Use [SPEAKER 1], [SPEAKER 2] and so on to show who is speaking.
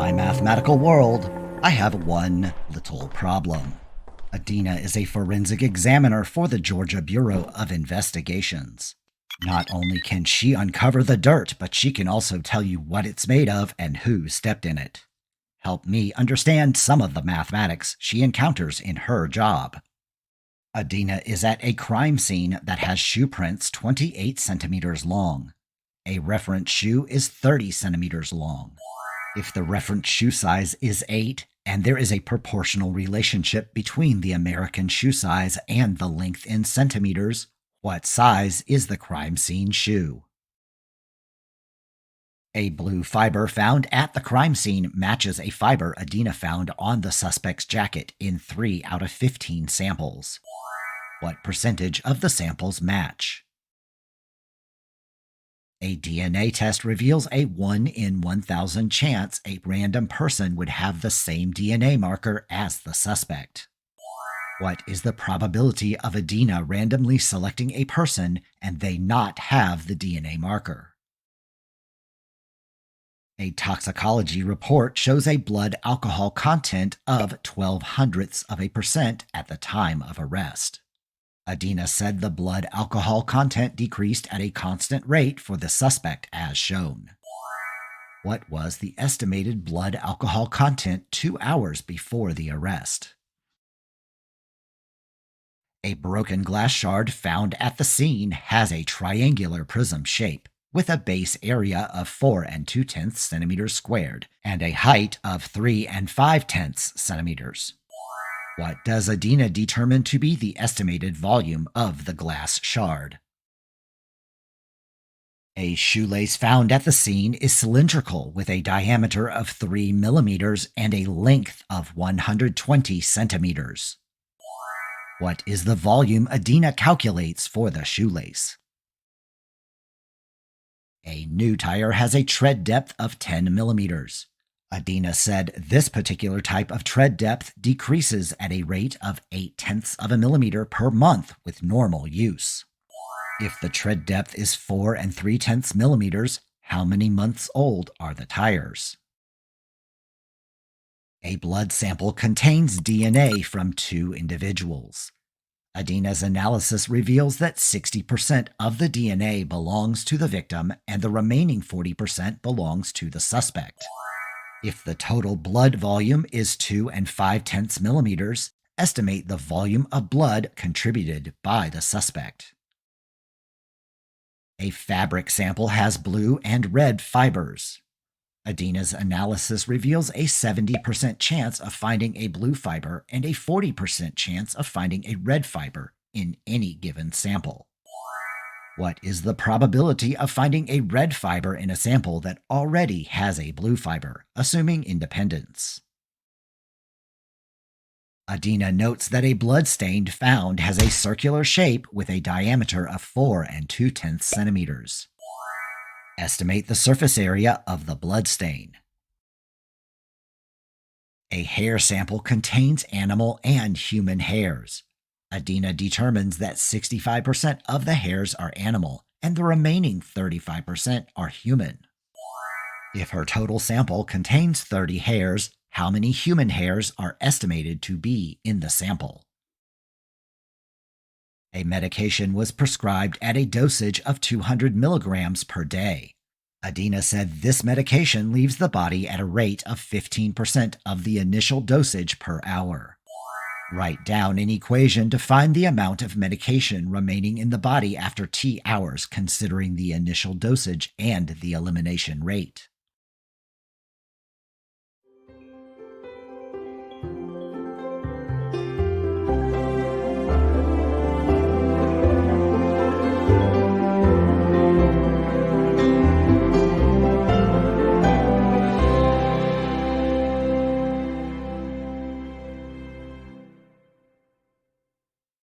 [SPEAKER 1] my mathematical world, I have one little problem. Adina is a forensic examiner for the Georgia Bureau of Investigations. Not only can she uncover the dirt, but she can also tell you what it's made of and who stepped in it. Help me understand some of the mathematics she encounters in her job. Adina is at a crime scene that has shoe prints 28 centimeters long. A reference shoe is 30 centimeters long. If the reference shoe size is 8, and there is a proportional relationship between the American shoe size and the length in centimeters, what size is the crime scene shoe? A blue fiber found at the crime scene matches a fiber Adina found on the suspect's jacket in 3 out of 15 samples. What percentage of the samples match? A DNA test reveals a 1 in 1,000 chance a random person would have the same DNA marker as the suspect. What is the probability of Adina randomly selecting a person and they not have the DNA marker? A toxicology report shows a blood alcohol content of 0.12% at the time of arrest. Adina said the blood alcohol content decreased at a constant rate for the suspect as shown. What was the estimated blood alcohol content 2 hours before the arrest? A broken glass shard found at the scene has a triangular prism shape, with a base area of 4 2/10 centimeters squared and a height of 3 5/10 centimeters. What does Adina determine to be the estimated volume of the glass shard? A shoelace found at the scene is cylindrical with a diameter of 3 millimeters and a length of 120 centimeters. What is the volume Adina calculates for the shoelace? A new tire has a tread depth of 10 millimeters. Adina said this particular type of tread depth decreases at a rate of 0.8 of a millimeter per month with normal use. If the tread depth is 4 3/10 millimeters, how many months old are the tires? A blood sample contains DNA from 2 individuals. Adina's analysis reveals that 60% of the DNA belongs to the victim and the remaining 40% belongs to the suspect. If the total blood volume is 2 5/10 millimeters, estimate the volume of blood contributed by the suspect. A fabric sample has blue and red fibers. Adina's analysis reveals a 70% chance of finding a blue fiber and a 40% chance of finding a red fiber in any given sample. What is the probability of finding a red fiber in a sample that already has a blue fiber, assuming independence? Adina notes that a blood stain found has a circular shape with a diameter of 4 2/10 centimeters. Estimate the surface area of the blood stain. A hair sample contains animal and human hairs. Adina determines that 65% of the hairs are animal and the remaining 35% are human. If her total sample contains 30 hairs, how many human hairs are estimated to be in the sample? A medication was prescribed at a dosage of 200 milligrams per day. Adina said this medication leaves the body at a rate of 15% of the initial dosage per hour. Write down an equation to find the amount of medication remaining in the body after T hours considering the initial dosage and the elimination rate.